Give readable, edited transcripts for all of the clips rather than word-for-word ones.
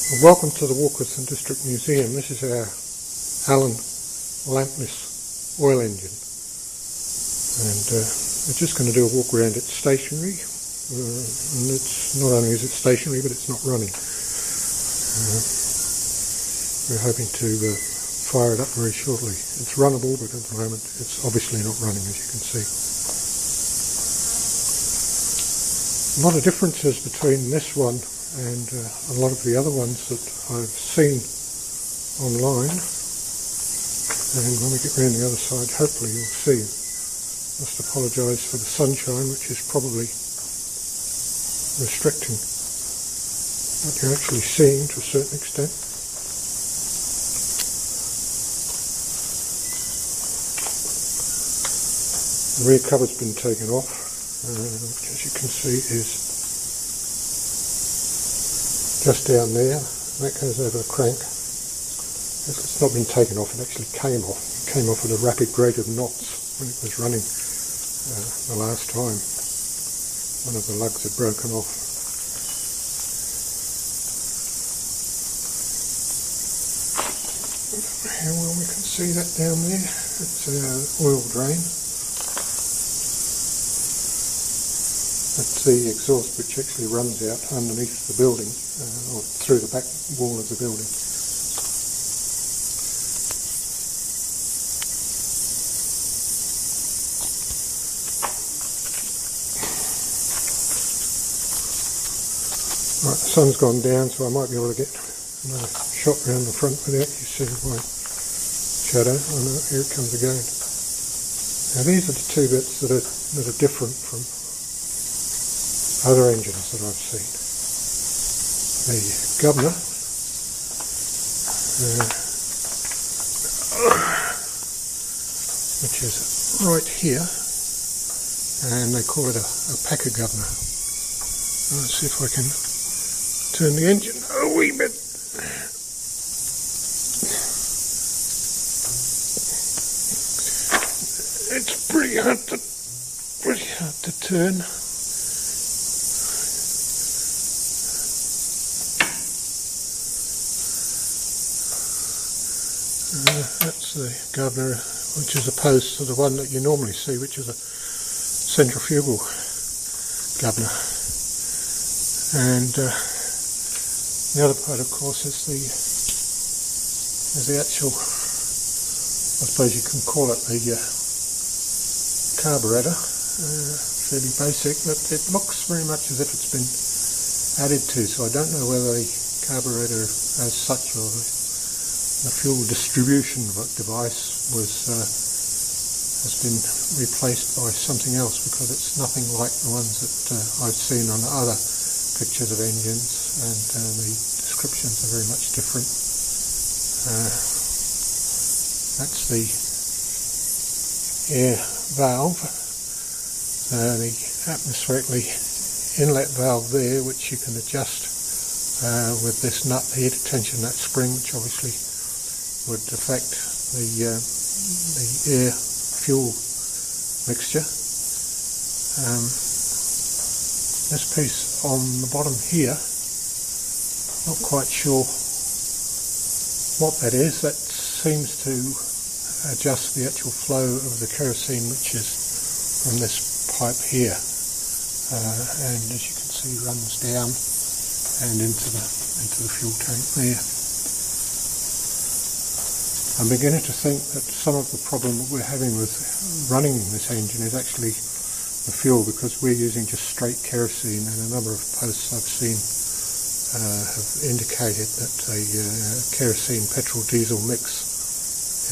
Welcome to the Warkworth and Districts Museum. This is our Allan lampless oil engine, and we're just going to do a walk around. It's stationary, and it's not only is it stationary, but it's not running. We're hoping to fire it up very shortly. It's runnable, but at the moment it's obviously not running, as you can see. A lot of differences between this one and a lot of the other ones that I've seen online, and when we get around the other side hopefully you'll see. Must apologise for the sunshine, which is probably restricting what you're actually seeing to a certain extent. The rear cover's been taken off, which as you can see is just down there. That goes over the crank. It's not been taken off, it actually came off. It came off at a rapid rate of knots when it was running the last time. One of the lugs had broken off. Here, well, we can see that down there. It's an oil drain. That's the exhaust which actually runs out underneath the building, or through the back wall of the building. Right, the sun's gone down, so I might be able to get another shot around the front without you seeing my shadow. Oh no, here it comes again. Now these are the two bits that are different from other engines that I've seen. The governor, which is right here, and they call it a packer governor. Let's see if I can turn the engine a wee bit. It's pretty hard to turn. That's the governor, which is opposed to the one that you normally see, which is a centrifugal governor. And the other part, of course, is the actual, I suppose you can call it the carburetor. Fairly basic, but it looks very much as if it's been added to, so I don't know whether the carburetor as such or the fuel distribution device has been replaced by something else, because it's nothing like the ones that I've seen on other pictures of engines, and the descriptions are very much different. That's the air valve, the atmospherically inlet valve there, which you can adjust with this nut here to tension that spring, which obviously would affect the air fuel mixture. This piece on the bottom here, not quite sure what that is. That seems to adjust the actual flow of the kerosene, which is from this pipe here, and as you can see runs down and into the fuel tank there. I'm beginning to think that some of the problem that we're having with running this engine is actually the fuel, because we're using just straight kerosene, and a number of posts I've seen have indicated that a kerosene petrol diesel mix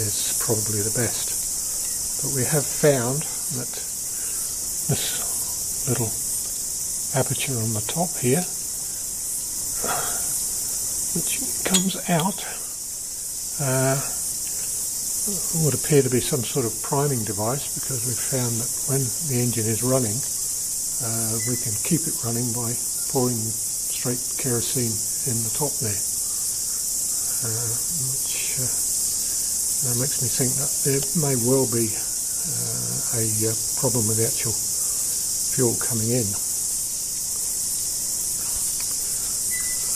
is probably the best. But we have found that this little aperture on the top here, which comes out, would appear to be some sort of priming device, because we've found that when the engine is running, we can keep it running by pouring straight kerosene in the top there, which makes me think that there may well be a problem with the actual fuel coming in.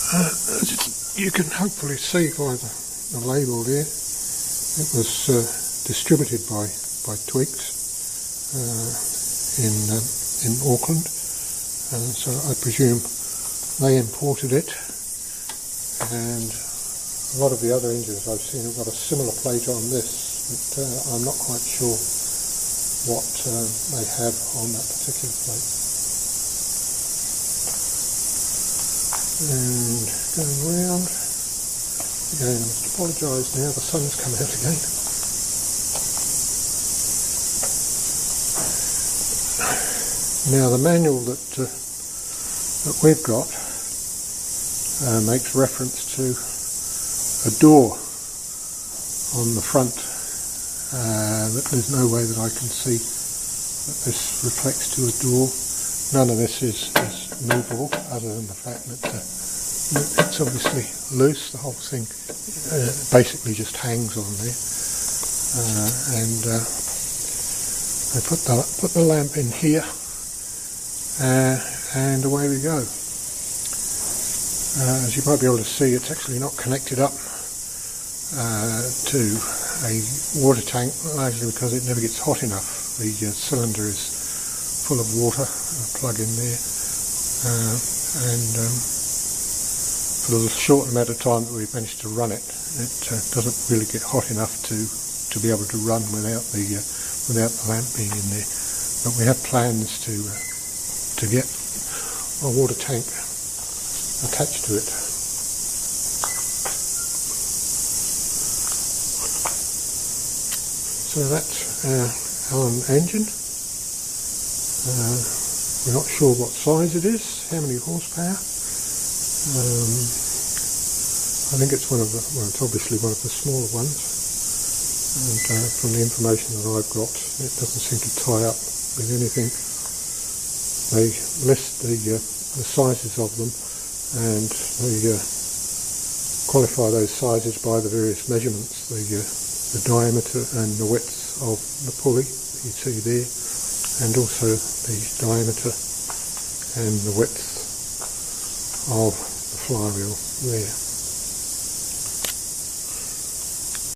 As it's you can hopefully see by the label there, it was distributed by Twigs in Auckland, so I presume they imported it, and a lot of the other engines I've seen have got a similar plate on this, but I'm not quite sure what they have on that particular plate. And going round, again I must apologise now, the sun's come out again. Now the manual that we've got makes reference to a door on the front, that there's no way that I can see that this reflects to a door. None of this is movable, other than the fact that it's obviously loose. The whole thing basically just hangs on there, and I put the lamp in here, and away we go. As you might be able to see, it's actually not connected up to a water tank, largely because it never gets hot enough. The cylinder is full of water, a plug in there, and for the short amount of time that we've managed to run it, it doesn't really get hot enough to be able to run without the lamp being in there. But we have plans to get a water tank attached to it. So that's our Allan engine. We're not sure what size it is, how many horsepower. I think it's it's obviously one of the smaller ones, and from the information that I've got, it doesn't seem to tie up with anything. They list the sizes of them, and they qualify those sizes by the various measurements, the diameter and the width of the pulley that you see there, and also the diameter and the width of the flywheel there.